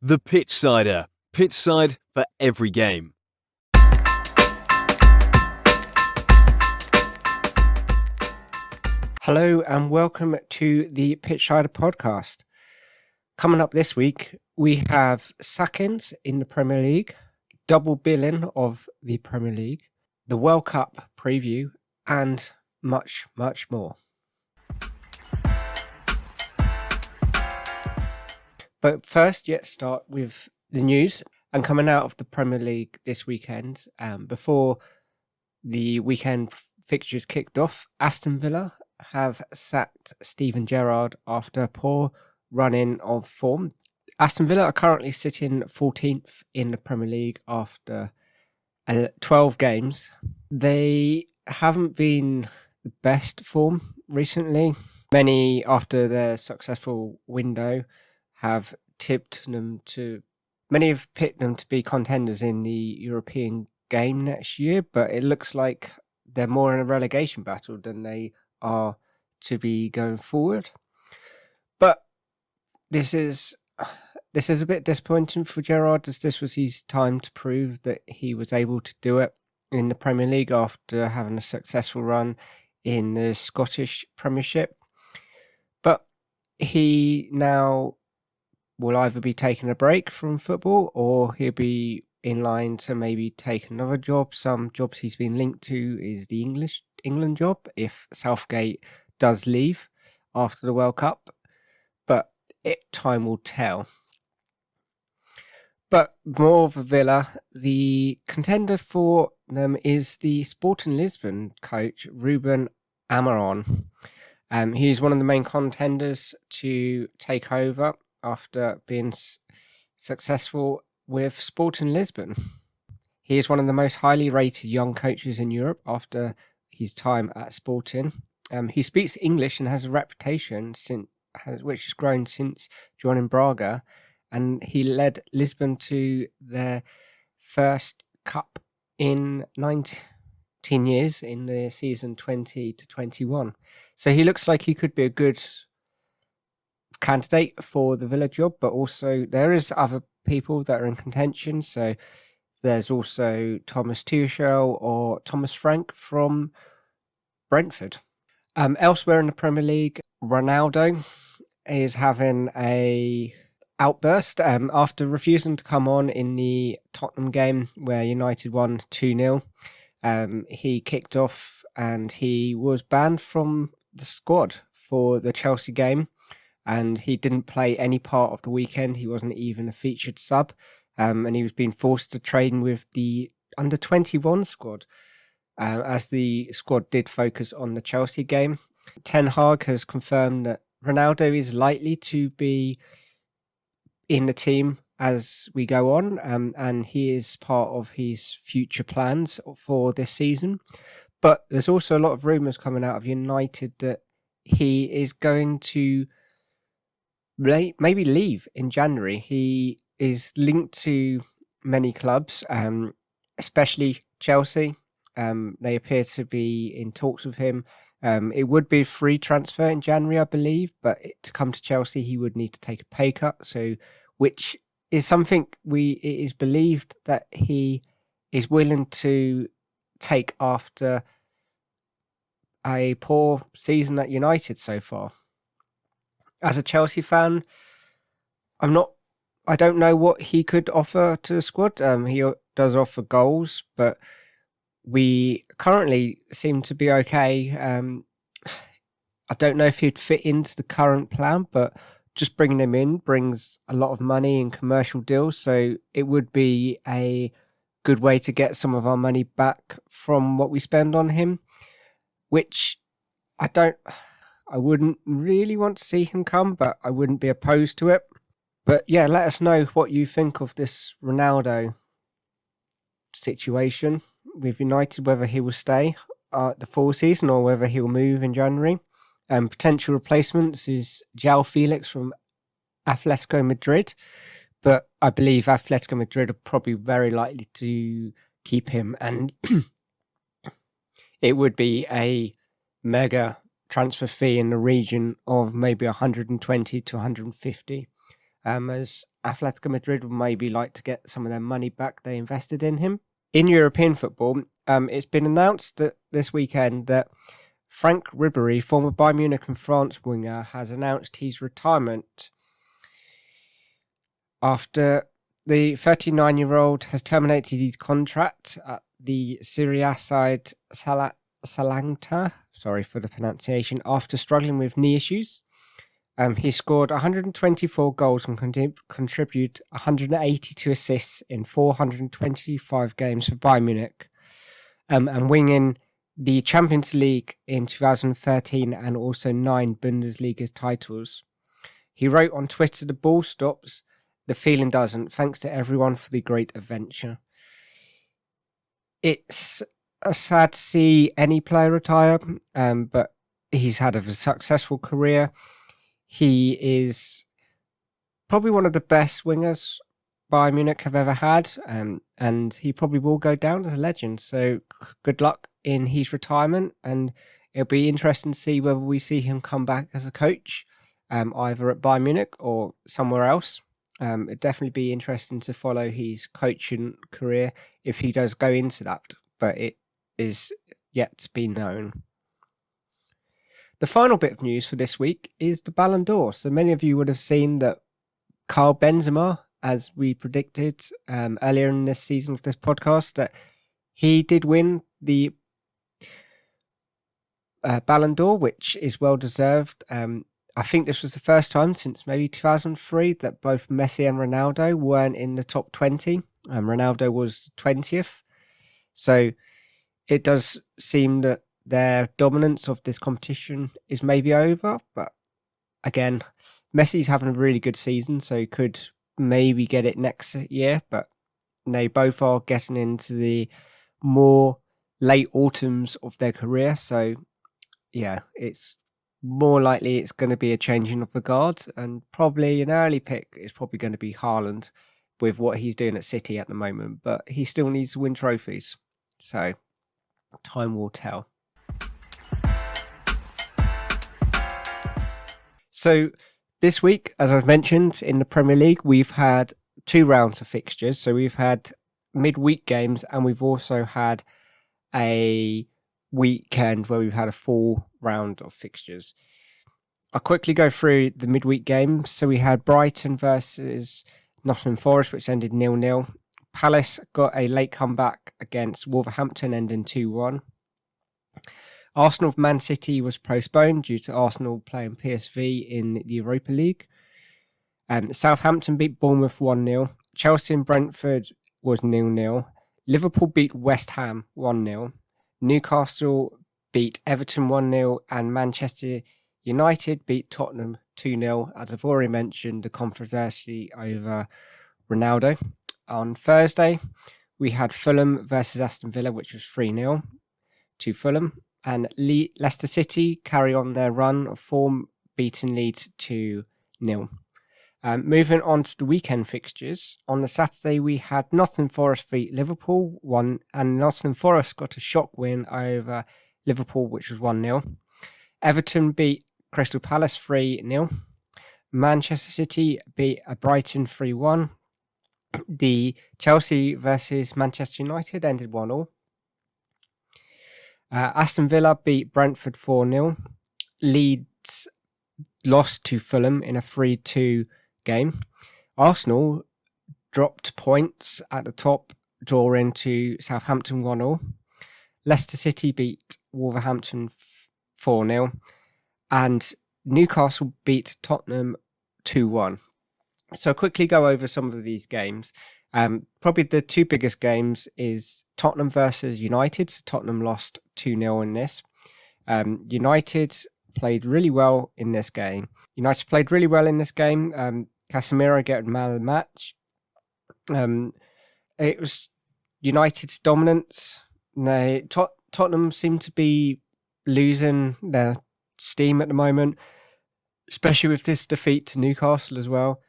The Pitchsider. Pitchside for every game. Hello and welcome to the Pitchsider Podcast. Coming up this week, we have sack-ins in the Premier League, double billing of the Premier League, the World Cup preview, and much, much more. But first, let's start with the news. And coming out of the Premier League this weekend, before the weekend fixtures kicked off, Aston Villa have sacked Steven Gerrard after a poor run-in of form. Aston Villa are currently sitting 14th in the Premier League after 12 games. They haven't been the best form recently. Many, after their successful window, have picked them to be contenders in the European game next year, but it looks like they're more in a relegation battle than they are to be going forward. But this is a bit disappointing for Gerrard, as this was his time to prove that he was able to do it in the Premier League after having a successful run in the Scottish Premiership. But he now will either be taking a break from football or he'll be in line to maybe take another job. Some jobs he's been linked to is the England job if Southgate does leave after the World Cup. But time will tell. But more of Villa, the contender for them is the Sporting Lisbon coach, Ruben Amorim. He's one of the main contenders to take over after being successful with Sporting Lisbon. He is one of the most highly rated young coaches in Europe after his time at Sporting. He speaks English and has a reputation which has grown since joining Braga, and he led Lisbon to their first cup in 19 years in the season 20 to 21. So he looks like he could be a good candidate for the Villa job, but also there is other people that are in contention. So there's also Thomas Tuchel or Thomas Frank from Brentford. Elsewhere in the Premier League, Ronaldo is having a outburst after refusing to come on in the Tottenham game where United won 2-0. He kicked off and he was banned from the squad for the Chelsea game, and he didn't play any part of the weekend. He wasn't even a featured sub, and he was being forced to train with the under-21 squad, as the squad did focus on the Chelsea game. Ten Hag has confirmed that Ronaldo is likely to be in the team as we go on, and he is part of his future plans for this season. But there's also a lot of rumours coming out of United that he is going to maybe leave in January. He is linked to many clubs, especially Chelsea. They appear to be in talks with him. It would be a free transfer in January, I believe, but to come to Chelsea, he would need to take a pay cut. So, which is something it is believed that he is willing to take after a poor season at United so far. As a Chelsea fan, I don't know what he could offer to the squad. He does offer goals, but we currently seem to be okay. I don't know if he'd fit into the current plan, but just bringing him in brings a lot of money in commercial deals. So it would be a good way to get some of our money back from what we spend on him, which I wouldn't really want to see him come, but I wouldn't be opposed to it. But yeah, let us know what you think of this Ronaldo situation with United, whether he will stay the full season or whether he'll move in January. Potential replacements is João Felix from Atletico Madrid, but I believe Atletico Madrid are probably very likely to keep him, and it would be a mega transfer fee in the region of maybe 120 to 150. as Atletico Madrid would maybe like to get some of their money back they invested in him. In European football, it's been announced that this weekend that Frank Ribéry, former Bayern Munich and France winger, has announced his retirement after the 39-year-old has terminated his contract at the Serie A side Salernitana, sorry for the pronunciation, after struggling with knee issues. He scored 124 goals and contributed 182 assists in 425 games for Bayern Munich, and winning the Champions League in 2013 and also 9 Bundesliga titles. He wrote on Twitter, "The ball stops, the feeling doesn't. Thanks to everyone for the great adventure." It's sad to see any player retire, but he's had a successful career. He is probably one of the best wingers Bayern Munich have ever had, and he probably will go down as a legend. So good luck in his retirement, and it'll be interesting to see whether we see him come back as a coach, either at Bayern Munich or somewhere else. It'd definitely be interesting to follow his coaching career if he does go into that, but it is yet to be known. The final bit of news for this week is the Ballon d'Or. So many of you would have seen that Karim Benzema, as we predicted earlier in this season of this podcast, that he did win the Ballon d'Or, which is well deserved. I think this was the first time since maybe 2003 that both Messi and Ronaldo weren't in the top 20. Ronaldo was 20th. So it does seem that their dominance of this competition is maybe over. But again, Messi's having a really good season, so he could maybe get it next year. But they both are getting into the more late autumns of their career. So yeah, it's more likely it's going to be a changing of the guard, and probably an early pick is probably going to be Haaland with what he's doing at City at the moment, but he still needs to win trophies. So time will tell. So this week, as I've mentioned, in the Premier League, we've had 2 rounds of fixtures. So we've had midweek games, and we've also had a weekend where we've had a full round of fixtures. I'll quickly go through the midweek games. So we had Brighton versus Nottingham Forest, which ended 0-0. Palace got a late comeback against Wolverhampton, ending 2-1. Arsenal Man City was postponed due to Arsenal playing PSV in the Europa League. Southampton beat Bournemouth 1-0. Chelsea and Brentford was 0-0. Liverpool beat West Ham 1-0. Newcastle beat Everton 1-0, and Manchester United beat Tottenham 2-0, as I've already mentioned, the controversy over Ronaldo. On Thursday, we had Fulham versus Aston Villa, which was 3-0 to Fulham, and Leicester City carry on their run of form, beating Leeds 2-0. Moving on to the weekend fixtures, on the Saturday we had Nottingham Forest beat Liverpool 1, and Nottingham Forest got a shock win over Liverpool, which was 1-0. Everton beat Crystal Palace 3-0. Manchester City beat Brighton 3-1. The Chelsea versus Manchester United ended 1-1. Aston Villa beat Brentford 4-0. Leeds lost to Fulham in a 3-2 game. Arsenal dropped points at the top, drawing to Southampton 1-0. Leicester City beat Wolverhampton 4-0. And Newcastle beat Tottenham 2-1. So I'll quickly go over some of these games. Probably the 2 biggest games is Tottenham versus United. So Tottenham lost 2-0 in this. United played really well in this game. Casemiro getting man of the match. It was United's dominance. Tottenham seem to be losing their steam at the moment, especially with this defeat to Newcastle as well.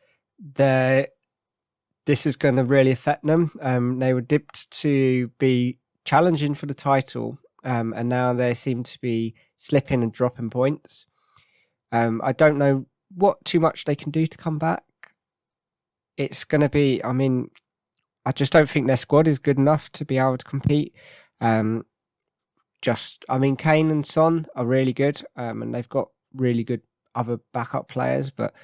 This is going to really affect them. They were dipped to be challenging for the title, and now they seem to be slipping and dropping points. I don't know what too much they can do to come back. it's going to be, I just don't think their squad is good enough to be able to compete. Kane and Son are really good, and they've got really good other backup players, but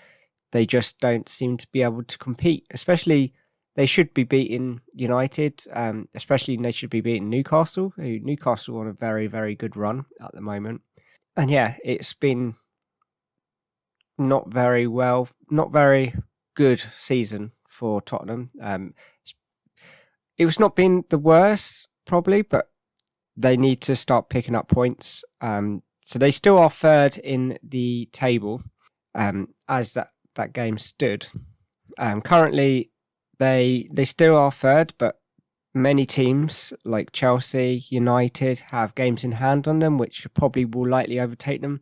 they just don't seem to be able to compete. Especially, they should be beating United, especially they should be beating Newcastle. Newcastle on a very, very good run at the moment. And yeah, it's been not very good season for Tottenham. It was not been the worst, probably, but they need to start picking up points. So they still are third in the table, as that game stood. Currently, they still are third, but many teams like Chelsea, United have games in hand on them, which probably will likely overtake them.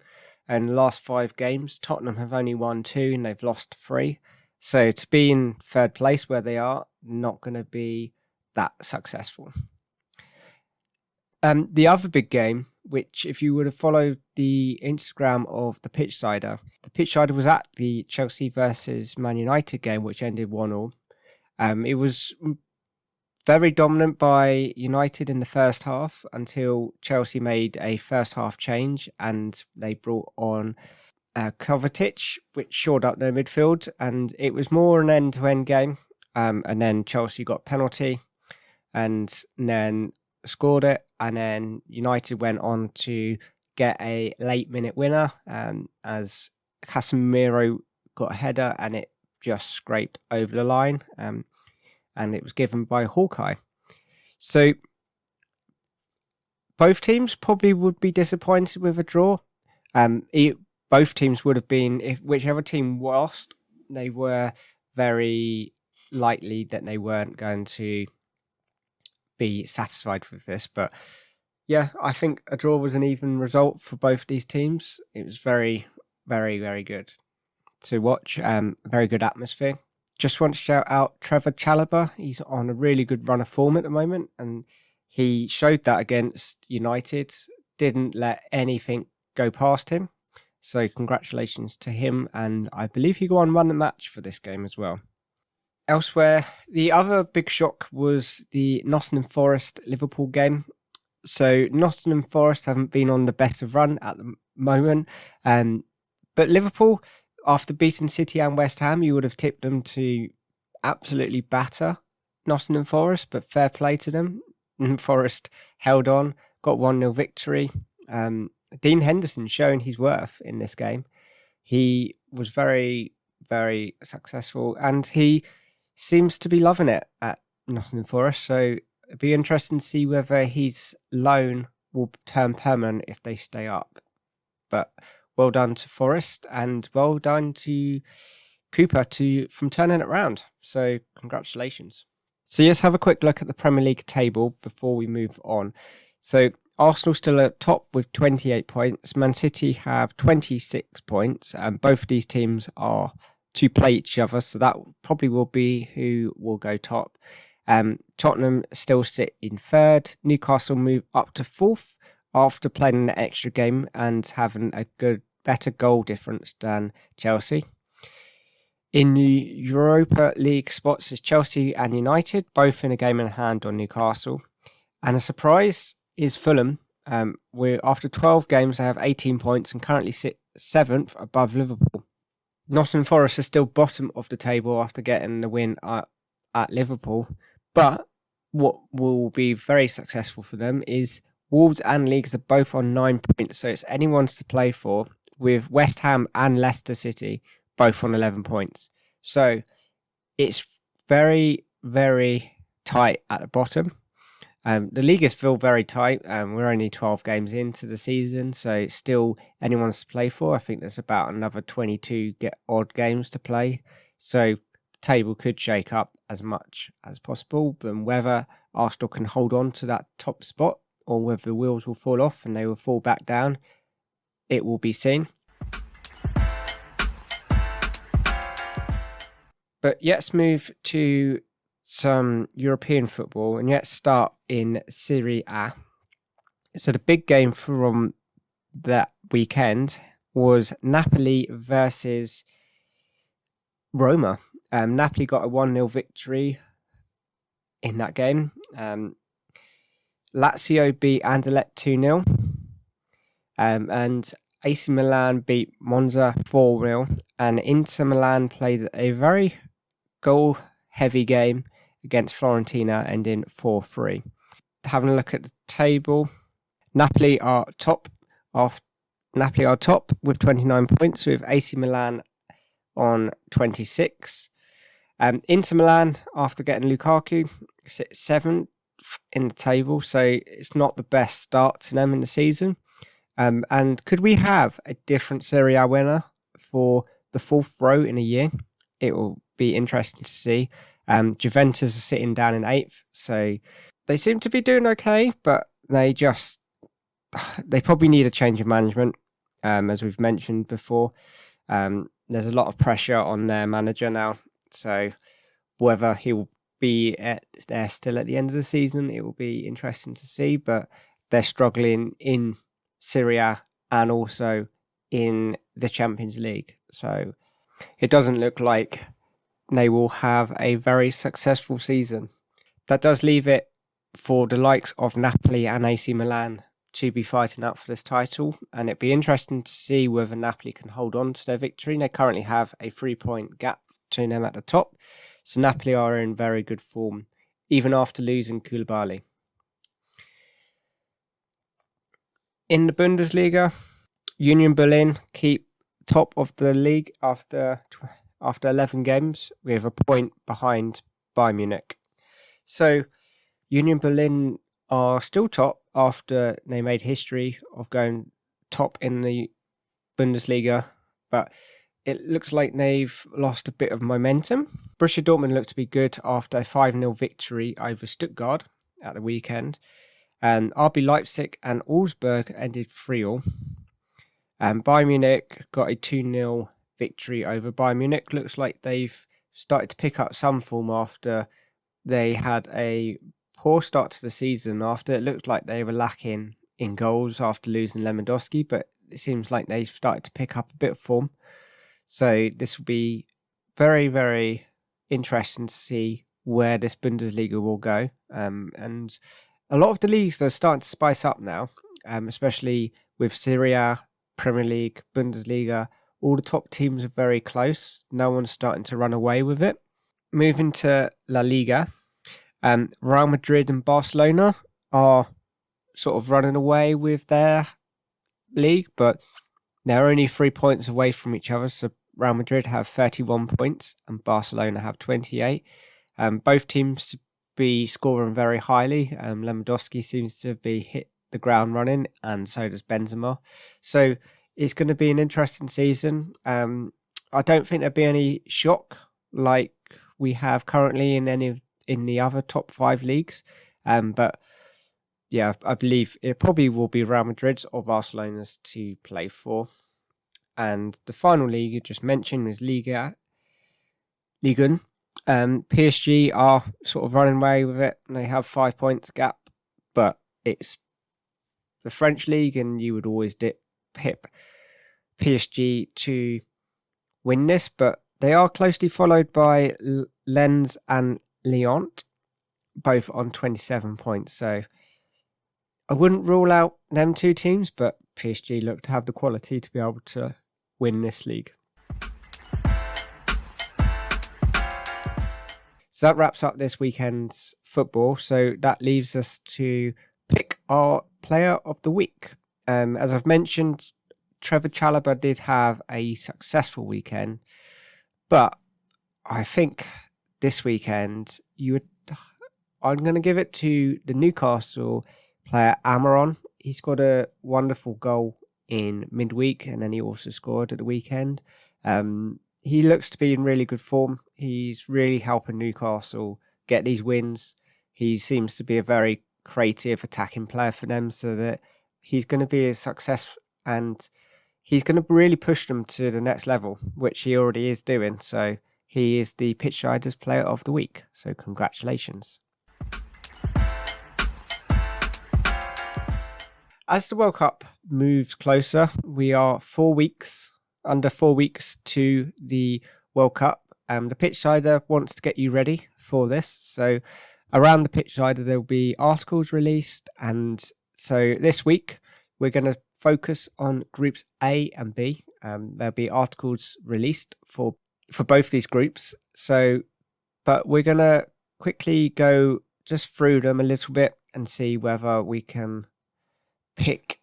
And the last 5 games, Tottenham have only won 2 and they've lost 3. So to be in third place where they are, not going to be that successful. The other big game, which if you would have followed the Instagram of the Pitchsider was at the Chelsea versus Man United game, which ended 1-1. It was very dominant by United in the first half until Chelsea made a first half change and they brought on Kovacic, which shored up their midfield, and it was more an end-to-end game. And then Chelsea got penalty and then scored it, and then United went on to get a late minute winner as Casemiro got a header and it just scraped over the line, and it was given by Hawkeye. So both teams probably would be disappointed with a draw. Both teams would have been, if whichever team lost, they were very likely that they weren't going to be satisfied with this. But yeah, I think a draw was an even result for both these teams. It was very, very, very good to watch. Very good atmosphere. Just want to shout out Trevor Chalobah. He's on a really good run of form at the moment, and he showed that against United. Didn't let anything go past him. So congratulations to him, and I believe he got on man of the match for this game as well. Elsewhere, the other big shock was the Nottingham Forest Liverpool game. So Nottingham Forest haven't been on the best of run at the moment, but Liverpool, after beating City and West Ham, you would have tipped them to absolutely batter Nottingham Forest, but fair play to them. Forest held on, got 1-0 victory. Dean Henderson showing his worth in this game. He was very, very successful, and he seems to be loving it at Nottingham Forest. So it'd be interesting to see whether his loan will turn permanent if they stay up. But well done to Forest, and well done to Cooper from turning it around. So congratulations. So let's have a quick look at the Premier League table before we move on. So Arsenal still at top with 28 points. Man City have 26 points, and both of these teams are to play each other, so that probably will be who will go top. Tottenham still sit in third. Newcastle move up to fourth after playing an extra game and having a better goal difference than Chelsea. In the Europa League spots is Chelsea and United, both in a game in hand on Newcastle. And a surprise is Fulham. After 12 games, they have 18 points and currently sit 7th above Liverpool. Nottingham Forest are still bottom of the table after getting the win at Liverpool. But what will be very successful for them is Wolves and Leeds are both on 9 points. So it's anyone's to play for, with West Ham and Leicester City both on 11 points. So it's very, very tight at the bottom. The league is still very tight. We're only 12 games into the season, so it's still anyone's to play for. I think there's about another 22 odd games to play. So the table could shake up as much as possible. But whether Arsenal can hold on to that top spot or whether the wheels will fall off and they will fall back down, it will be seen. But let's move to some European football, and let's start in Serie A. So the big game from that weekend was Napoli versus Roma. Napoli got a 1-0 victory in that game. Lazio beat Anderlecht 2-0. And AC Milan beat Monza 4-0. And Inter Milan played a very goal-heavy game against Fiorentina, ending 4-3. Having a look at the table, Napoli are top with 29 points, with AC Milan on 26. Inter Milan, after getting Lukaku, sit 7th in the table, so it's not the best start to them in the season. And could we have a different Serie A winner for the 4th row in a year? It will be interesting to see. Juventus are sitting down in 8th, so they seem to be doing okay, but they probably need a change of management, as we've mentioned before. There's a lot of pressure on their manager now, so whether he will be there still at the end of the season, it will be interesting to see, but they're struggling in Serie A and also in the Champions League, so it doesn't look like they will have a very successful season. That does leave it for the likes of Napoli and AC Milan to be fighting out for this title, and it'd be interesting to see whether Napoli can hold on to their victory. They currently have a 3-point gap between them at the top, so Napoli are in very good form, even after losing Koulibaly. In the Bundesliga, Union Berlin keep top of the league after 11 games, with a point behind Bayern Munich. So Union Berlin are still top after they made history of going top in the Bundesliga, but it looks like they've lost a bit of momentum. Borussia Dortmund looked to be good after a 5-0 victory over Stuttgart at the weekend, and RB Leipzig and Augsburg ended 3-3. Bayern Munich got a 2-0 victory over Bayern Munich. Looks like they've started to pick up some form after they had a poor start to the season, after it looked like they were lacking in goals after losing Lewandowski, but it seems like they've started to pick up a bit of form. So this will be very, very interesting to see where this Bundesliga will go. And a lot of the leagues are starting to spice up now, especially with Serie A, Premier League, Bundesliga. All the top teams are very close. No one's starting to run away with it. Moving to La Liga, Real Madrid and Barcelona are sort of running away with their league, but they're only 3 points away from each other. So Real Madrid have 31 points and Barcelona have 28. Both teams to be scoring very highly. Lewandowski seems to be hit the ground running, and so does Benzema. So it's going to be an interesting season. I don't think there'll be any shock like we have currently in the other top 5 leagues. But yeah, I believe it probably will be Real Madrid's or Barcelona's to play for. And the final league you just mentioned is Ligue 1. PSG are sort of running away with it. They have 5 points gap, but it's the French league, and you would always pip PSG to win this, but they are closely followed by Lens and Lyon, both on 27 points. So I wouldn't rule out them two teams, but PSG look to have the quality to be able to win this league. So that wraps up this weekend's football. So that leaves us to pick our player of the week. As I've mentioned, Trevor Chalobah did have a successful weekend, but I think this weekend I'm going to give it to the Newcastle player Amaron. He scored a wonderful goal in midweek, and then he also scored at the weekend. He looks to be in really good form. He's really helping Newcastle get these wins. He seems to be a very creative attacking player for them, so that he's going to be a success, and he's going to really push them to the next level, which he already is doing. So he is the Pitchsider's player of the week. So congratulations. As the World Cup moves closer, we are under 4 weeks to the World Cup. The Pitchsider wants to get you ready for this. So around the Pitchsider, there will be articles released. And so this week, we're going to focus on groups A and B. There'll be articles released for both these groups. But we're going to quickly go just through them a little bit and see whether we can pick.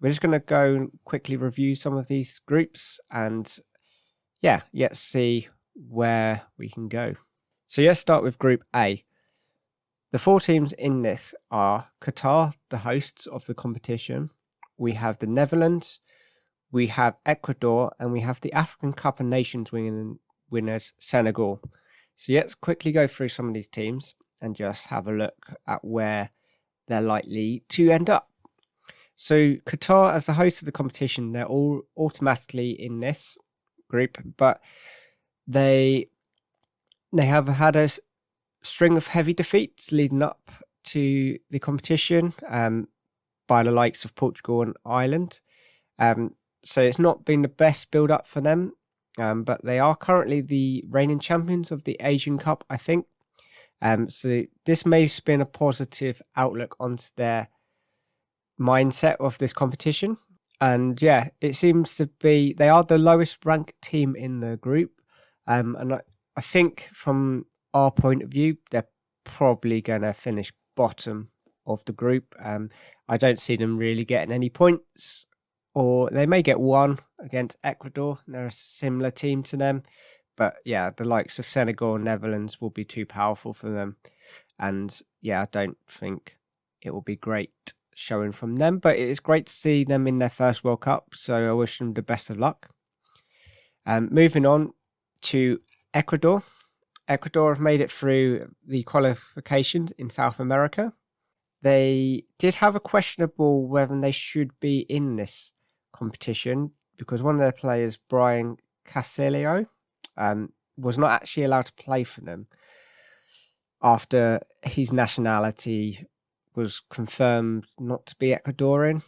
We're just going to go and quickly review some of these groups and let's see where we can go. So let's start with Group A. The 4 teams in this are Qatar, the hosts of the competition. We have the Netherlands, we have Ecuador, and we have the African Cup of Nations winners, Senegal. So let's quickly go through some of these teams and just have a look at where they're likely to end up. So Qatar, as the host of the competition, they're all automatically in this group, but they have had a string of heavy defeats leading up to the competition by the likes of Portugal and Ireland. So it's not been the best build-up for them, but they are currently the reigning champions of the Asian Cup, I think. So this may spin a positive outlook onto their mindset of this competition. And it seems to be they are the lowest ranked team in the group. And I think from our point of view, they're probably going to finish bottom of the group. I don't see them really getting any points, or they may get one against Ecuador. They're a similar team to them. But the likes of Senegal and Netherlands will be too powerful for them. And I don't think it will be great showing from them. But it is great to see them in their first World Cup. So I wish them the best of luck. Moving on to Ecuador. Ecuador have made it through the qualifications in South America. They did have a questionable whether they should be in this competition because one of their players, Brian Casilio, was not actually allowed to play for them after his nationality was confirmed not to be Ecuadorian,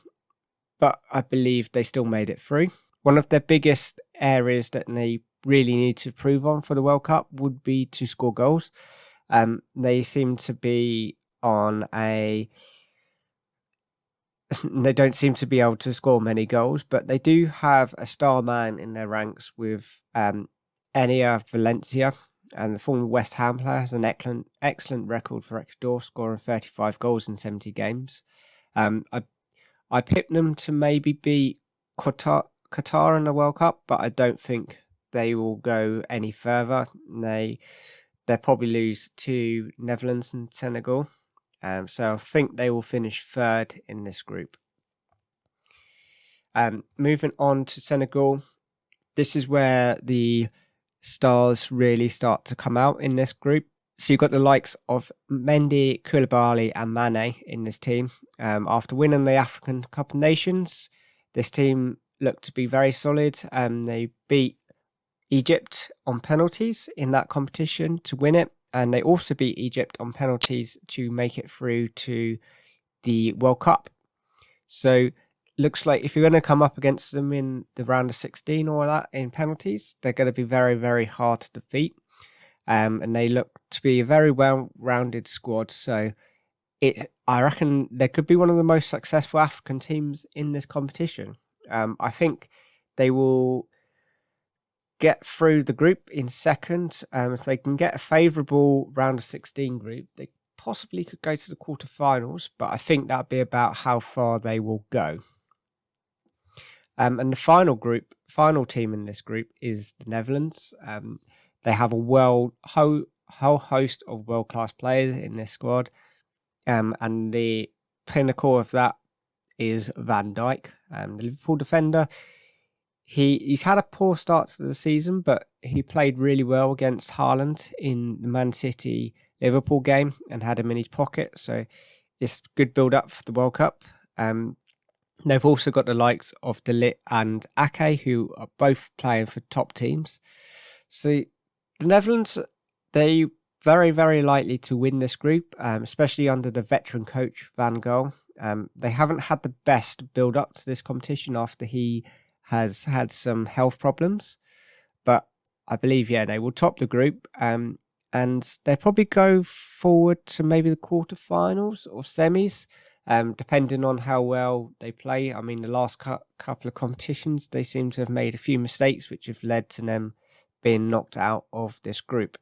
but I believe they still made it through. One of their biggest areas that they really need to improve on for the World Cup would be to score goals. They seem to be on they don't seem to be able to score many goals, but they do have a star man in their ranks with Enia Valencia, and the former West Ham player has an excellent record for Ecuador, scoring 35 goals in 70 games. I picked them to maybe beat Qatar in the World Cup, but I don't think they will go any further. They'll probably lose to Netherlands and Senegal. So I think they will finish third in this group. Moving on to Senegal, this is where the stars really start to come out in this group. So you've got the likes of Mendy, Koulibaly and Mane in this team. After winning the African Cup of Nations, this team looked to be very solid. They beat Egypt on penalties in that competition to win it. And they also beat Egypt on penalties to make it through to the World Cup. So looks like if you're going to come up against them in the round of 16 or that in penalties, they're going to be very, very hard to defeat. And they look to be a very well-rounded squad. So I reckon they could be one of the most successful African teams in this competition. I think they will get through the group in second. If they can get a favourable round of 16 group, they possibly could go to the quarterfinals, but I think that'd be about how far they will go. And the final team in this group is the Netherlands. They have a whole host of world-class players in this squad. And the pinnacle of that is Van Dijk, the Liverpool defender. He's had a poor start to the season, but he played really well against Haaland in the Man City-Liverpool game and had him in his pocket. So it's good build-up for the World Cup. They've also got the likes of De Ligt and Ake, who are both playing for top teams. So the Netherlands, they very, very likely to win this group, especially under the veteran coach Van Gaal. They haven't had the best build-up to this competition after he has had some health problems, but I believe, they will top the group, and they'll probably go forward to maybe the quarterfinals or semis, depending on how well they play. I mean, the last couple of competitions, they seem to have made a few mistakes, which have led to them being knocked out of this group,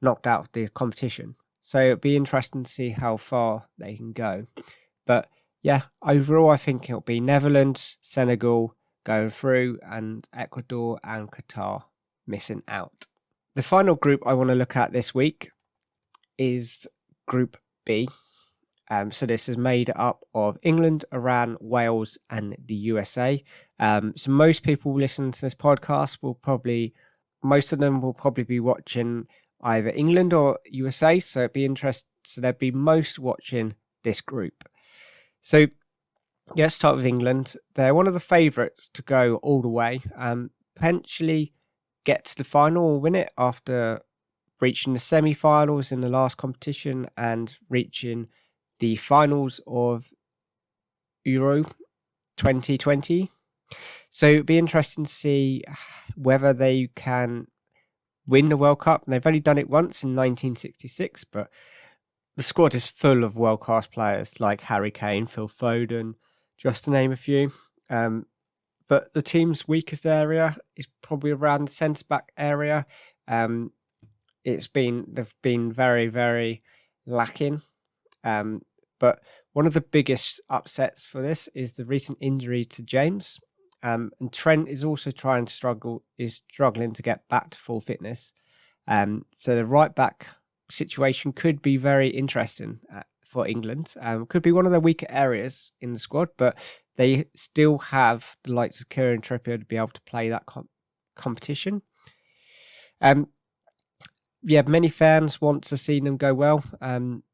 knocked out of the competition. So it'll be interesting to see how far they can go. But yeah, overall, I think it'll be Netherlands, Senegal going through, and Ecuador and Qatar missing out. The final group I want to look at this week is Group B. So this is made up of England, Iran, Wales, and the USA. So most people listening to this podcast most of them will probably be watching either England or USA. So it'd be interesting. So they'd be most watching this group. So let's start with England. They're one of the favourites to go all the way. Potentially get to the final or win it after reaching the semi-finals in the last competition and reaching the finals of Euro 2020. So it'd be interesting to see whether they can win the World Cup. And they've only done it once in 1966, but the squad is full of world-class players like Harry Kane, Phil Foden, just to name a few. But the team's weakest area is probably around the centre-back area. They've been very, very lacking. But one of the biggest upsets for this is the recent injury to James. And Trent is also struggling to get back to full fitness. So the right back situation could be very interesting for England. Could be one of their weaker areas in the squad, but they still have the likes of Kieran Trippier to be able to play that competition. Many fans want to see them go well.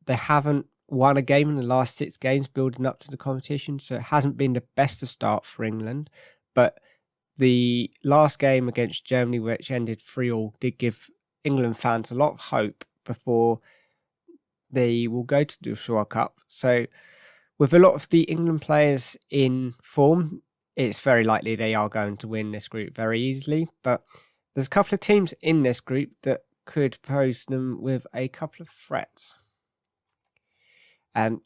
They haven't won a game in the last 6 games building up to the competition, so it hasn't been the best of start for England. But the last game against Germany, which ended 3-3, did give England fans a lot of hope before they will go to the World Cup. So with a lot of the England players in form, it's very likely they are going to win this group very easily. But there's a couple of teams in this group that could pose them with a couple of threats.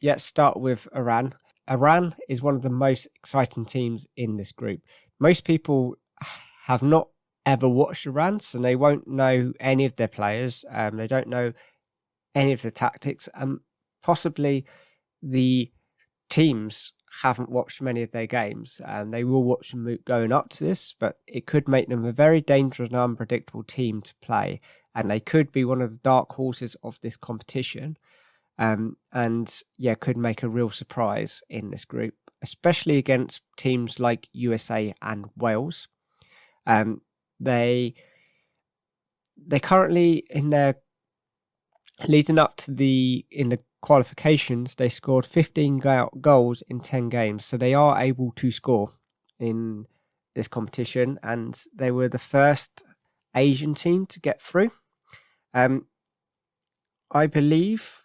Let's start with Iran. Iran is one of the most exciting teams in this group. Most people have not ever watched Iran, so they won't know any of their players. They don't know any of the tactics, and possibly the teams haven't watched many of their games. They will watch them going up to this, but it could make them a very dangerous and unpredictable team to play, and they could be one of the dark horses of this competition. Could make a real surprise in this group, especially against teams like USA and Wales. They currently in their leading up to the qualifications, they scored 15 goals in 10 games, so they are able to score in this competition, and they were the first Asian team to get through. I believe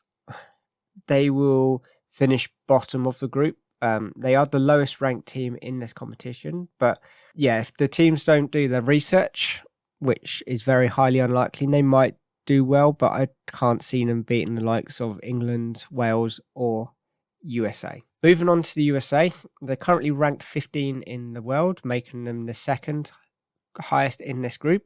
they will finish bottom of the group. They are the lowest ranked team in this competition. But yeah, if the teams don't do their research, which is very highly unlikely, they might do well, but I can't see them beating the likes of England, Wales, or USA. Moving on to the USA, they're currently ranked 15 in the world, making them the second highest in this group.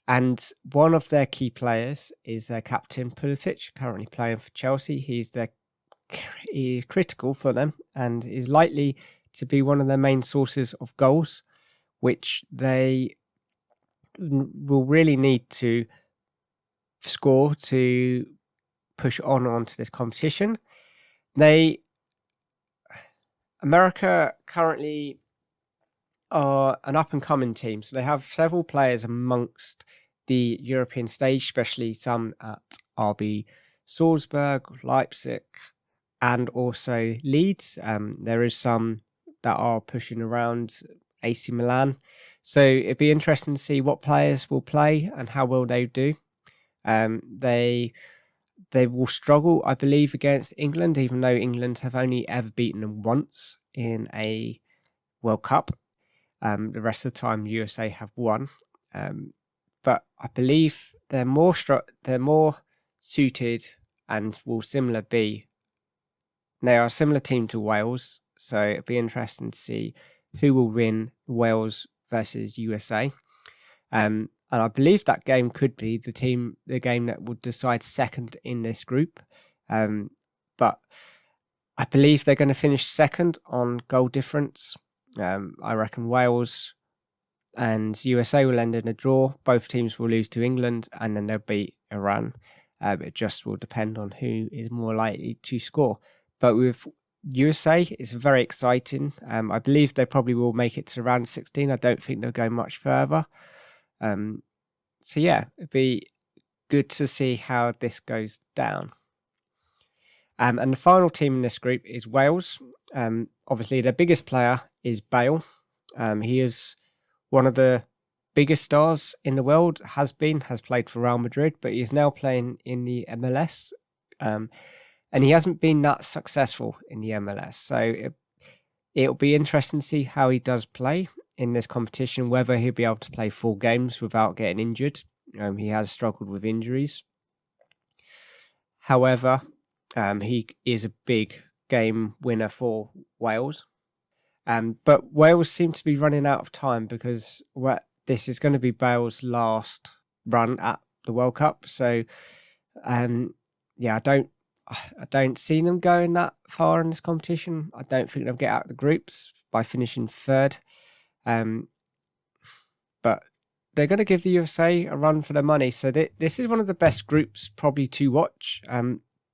And one of their key players is their captain, Pulisic, currently playing for Chelsea. He's critical for them and is likely to be one of their main sources of goals, which they will really need to score to push onto this competition. America currently are an up-and-coming team, so they have several players amongst the European stage, especially some at RB Salzburg, Leipzig, and also Leeds. There is some that are pushing around AC Milan. So it'd be interesting to see what players will play and how well they do. They will struggle, I believe, against England, even though England have only ever beaten them once in a World Cup. The rest of the time, USA have won. But I believe they're more suited and will similar be. They are a similar team to Wales, so it'll be interesting to see who will win Wales versus USA. And I believe that game could be the game that would decide second in this group. But I believe they're going to finish second on goal difference. I reckon Wales and USA will end in a draw. Both teams will lose to England, and then they'll beat Iran. It just will depend on who is more likely to score. But with USA, it's very exciting. I believe they probably will make it to round 16. I don't think they'll go much further. So yeah, it'd be good to see how this goes down. And the final team in this group is Wales. Obviously, their biggest player is Bale. He is one of the biggest stars in the world, has played for Real Madrid, but he is now playing in the MLS. And he hasn't been that successful in the MLS. So it'll be interesting to see how he does play in this competition, whether he'll be able to play full games without getting injured. He has struggled with injuries. However, he is a big game winner for Wales. But Wales seem to be running out of time because this is going to be Bale's last run at the World Cup. So, I don't see them going that far in this competition. I don't think they'll get out of the groups by finishing third. But they're going to give the USA a run for their money. So this is one of the best groups probably to watch.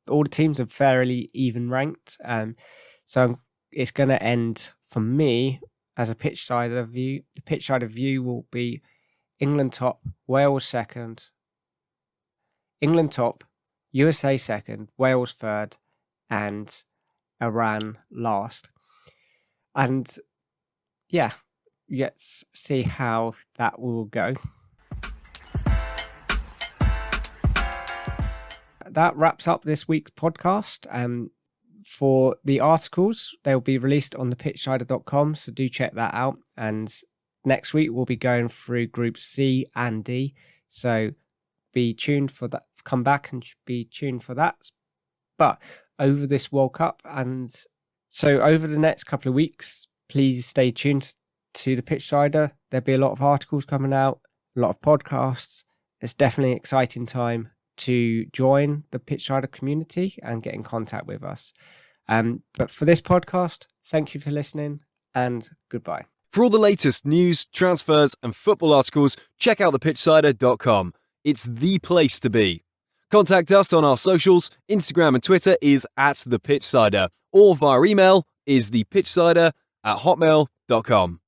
All the teams are fairly even ranked. So it's going to end, for me, as a Pitchsider view. The Pitchsider view will be England top, Wales second, England top, USA second, Wales third, and Iran last. And yeah, let's see how that will go. That wraps up this week's podcast. For the articles, they'll be released on the pitchsider.com, so do check that out. And next week, we'll be going through groups C and D. So be tuned for that. Come back and be tuned for that. But over this World Cup, and so over the next couple of weeks, please stay tuned to the Pitchsider. There'll be a lot of articles coming out, a lot of podcasts. It's definitely an exciting time to join the Pitchsider community and get in contact with us. But for this podcast, thank you for listening and goodbye. For all the latest news, transfers, and football articles, check out thepitchsider.com. It's the place to be. Contact us on our socials. Instagram and Twitter is @thepitchsider, or via email is thepitchsider@hotmail.com.